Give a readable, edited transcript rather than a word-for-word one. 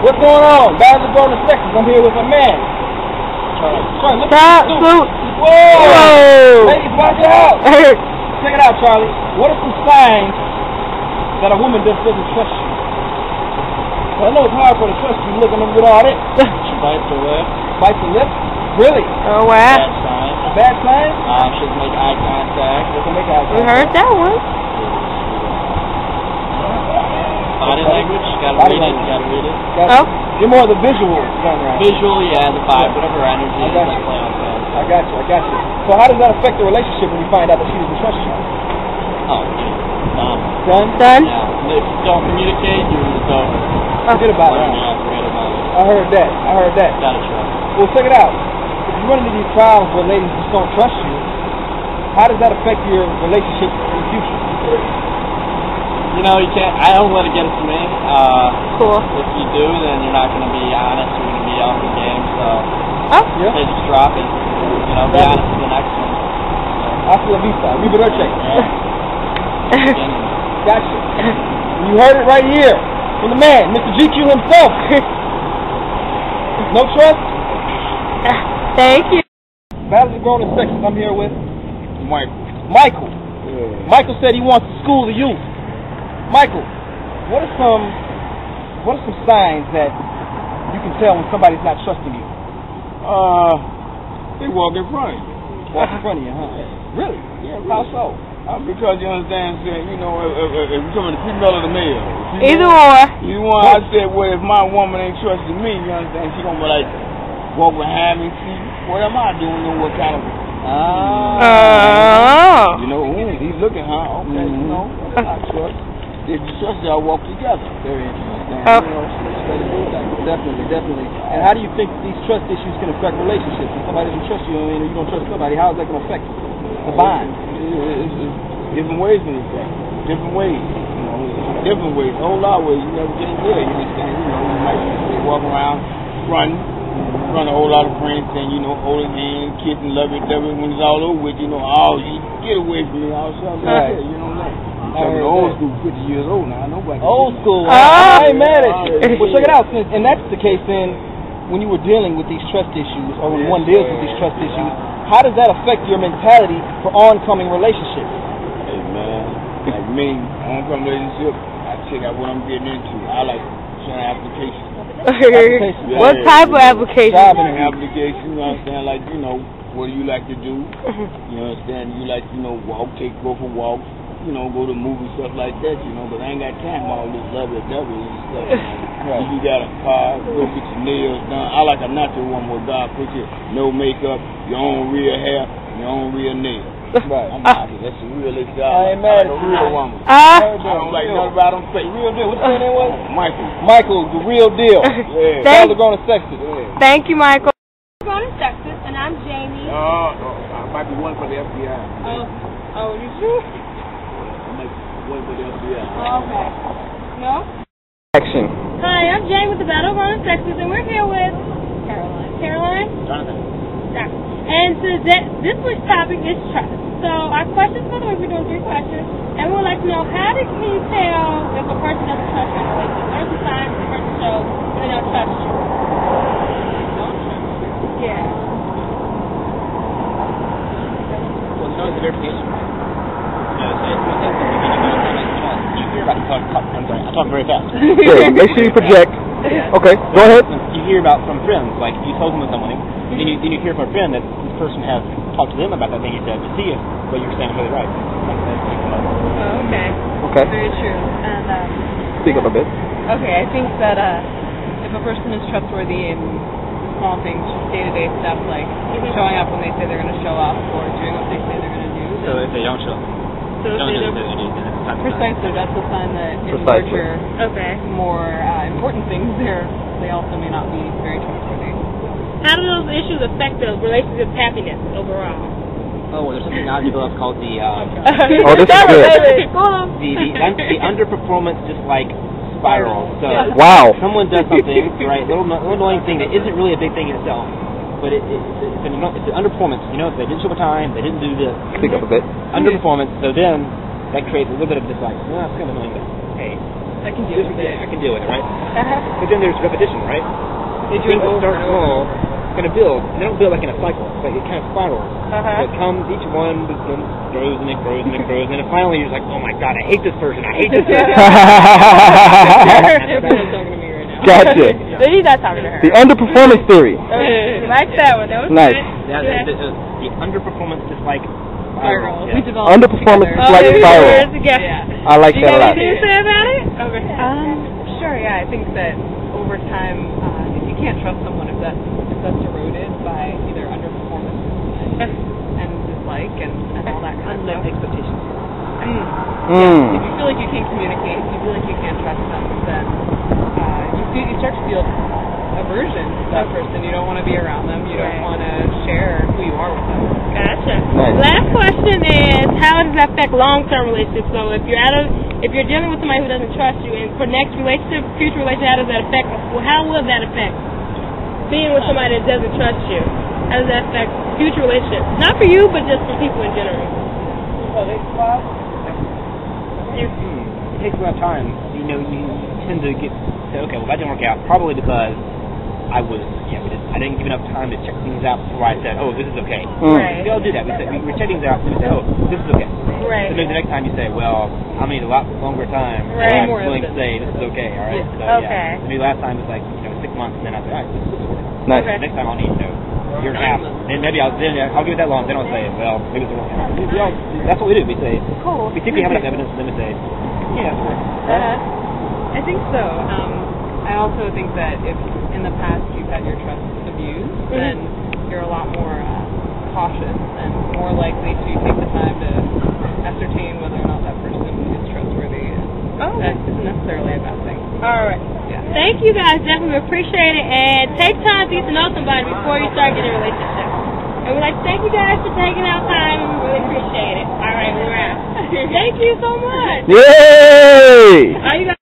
What's going on? Battles of Golden Sexes. I'm here with a man. Charlie, look at this suit. Whoa! Ladies, watch out! Check it out, Charlie. What are some signs that a woman just doesn't trust you? Well, I know it's hard for her to trust you looking at all that. She bites her lip. Bites her lip? Really? Oh, wow. Bad sign. A bad sign? She doesn't make eye contact. Doesn't make eye contact. We heard that one. Body language, gotta read it, gotta read it. Oh. You're more of the visual kind, right? Visual, yeah, the vibe, whatever energy is like play on that. I got you. So how does that affect the relationship when you find out that she doesn't trust you? Oh, Done? Done? Yeah. If you don't communicate, you're over. Forget about it. Yeah, forget about it. I heard that. Gotta trust. Well, check it out. If you run into these problems where ladies just don't trust you, how does that affect your relationship in the future? You know, you can't. I don't let it get to me. Cool. If you do, then you're not going to be honest. You're going to be off the game. So, Yeah. they just drop it. You know, be honest with the next one. Hasta la vista. Arrivederci. Yeah. Gotcha. You heard it right here from the man, Mr. GQ himself. No trust? Thank you. Battles of Golden Sexes. I'm here with Michael. Yeah. Michael said he wants to school the youth. Michael, what are some signs that you can tell when somebody's not trusting you? They walk in front of you. Walk in front of you, huh? Really? Yeah, really. How so? Because you understand, you know, if you're coming to female or the male. Either or. Either one. I said, well, if my woman ain't trusting me, you understand, she gonna be like, walk behind me, see, what am I doing and what kind of... You know, he's looking, huh? Okay, you know, I trust. If you trust, y'all walk together. Very interesting. Oh. You know, Definitely. And how do you think these trust issues can affect relationships? If somebody doesn't trust you, I mean, or you don't trust somebody, how is that going to affect the bond? It's different ways in effect. Different ways. You know, different ways. A whole lot of ways. You never get there. You understand? You know, you might walk around, run a whole lot of friends, and you know, holding hands, kissing, love it, when it's all over with, you know, you get away from me, all something like that, you know what I'm saying? Old school, 50 years old now, nobody. Old school. I ain't mad at you. Well, check it out. And that's the case then, when you were dealing with these trust issues, or when one deals with these trust issues, how does that affect your mentality for oncoming relationships? Hey, man, like me, oncoming relationship, I check out what I'm getting into. I like certain applications. What type of application? Jobbing application, you understand, like, you know, what do you like to do? You understand, you like, you know, go for walks, you know, go to movies, stuff like that, you know, but I ain't got time for all this lovey-dovey and stuff. Right. If you got a car, go get your nails done. I like a natural woman where God put you no makeup, your own real hair, your own real nails. Right. I'm happy. That's a real guy. I ain't mad at a real woman. I don't like nothing about them fake. Real deal. What's your name was? Michael, the real deal. Yeah. Y'all are going to Sexes. Yeah. Thank you, Michael. Going to Texas, and I'm Jamie. I might be one for the FBI. Oh, you sure? I might be one for the FBI. Oh, okay. No? Action. Hi, I'm Jamie with the Battleground of Texas, and we're here with Caroline? Jonathan. And this week's topic is trust. So our questions for the week, we're doing 3 questions, and we would like to know, how can you tell if a person doesn't trust you? Like, what are the signs the person shows when they don't trust you? Yeah. Well, no, it's a verification. You know, it's one thing from the beginning. You hear about I'm talking very fast. Yeah, make sure you project. Okay, go ahead. You hear about from friends, like you told them something, then you hear from a friend that this person has talked to them about that thing you said to see if what you're saying is really right. Oh, okay. Okay. Very true. And Speak up a bit. okay, I think that if a person is trustworthy in small things, just day-to-day stuff like showing up when they say they're going to show up or doing what they say they're going to do. So if they don't show up, precisely, that's a sign that in larger, more important things, they also may not be very trustworthy. How do those issues affect the relationship's happiness overall? Oh, well, there's something now developed called the this is good. the underperformance just like spiral. So wow. Someone does something, right, little annoying thing that isn't really a big thing in itself, but it's an underperformance. You know, if they didn't show up time, they didn't do this. Speak up a bit. Underperformance. So then that creates a little bit of this like, it's kind of annoying. But hey, I can deal with it. I can deal with it, right? Uh-huh. But then there's repetition, right? They do Things it that over start and small, over. going to build. And they don't build like in a cycle. It's like it kind of spirals. Uh-huh. So it comes, each one grows and it grows and it grows, and then finally you're like, oh my god, I hate this person. I hate this person. Everyone's talking to me right now. Gotcha. So he's not talking to her. The underperformance theory. Okay. Like that one. That was Nice. good. The underperformance is like Spiral. Yeah. We developed Underperformance together. is like there spiral. it is again. Yeah. I like Do you that a have lot. anything to say about it? Okay. Sure, yeah. I think that over time, if you can't trust someone, if that's eroded by either underperformance and dislike and all that kind of stuff. Expectations. Yeah, if you feel like you can't communicate, if you feel like you can't trust them, then you start to feel aversion to that person. You don't want to be around them. You don't want to share who you are with them. Gotcha. Nice. Last question is, how does that affect long-term relationships? So if you're dealing with somebody who doesn't trust you, and for next relationship, future relationship, how does that affect? Well, how will that affect being with somebody that doesn't trust you? How does that affect future relationships? Not for you, but just for people in general. It takes a lot of time. You know, you tend to say, okay, well, that didn't work out. Probably because I didn't give enough time to check things out before I said, oh, this is okay. Right. We all do that. We check things out and we say, oh, this is okay. Right. So maybe the next time you say, well, I need a lot longer time. Right. I'm willing to say this is okay. All right. So, Okay. Yeah. Maybe last time was like 6 months, and then I said, all right, this is okay. Nice. Okay. Next time I'll need a year and a half. And maybe I'll give it that long. Then I'll say, well, maybe it's wrong. That's what we do. We say, Cool. we think we have enough evidence, and then we say, yeah, it's right. I think so. I also think that if in the past you've had your trust abused, then you're a lot more cautious and more likely to take the time to ascertain whether or not that person is trustworthy. That isn't necessarily a bad thing. All right. Yeah. Thank you guys. Definitely appreciate it. And take time to get to know somebody before you start getting a relationship. And we'd like to thank you guys for taking out time. We really appreciate it. All right, we're out. Thank you so much. Yay! Are you guys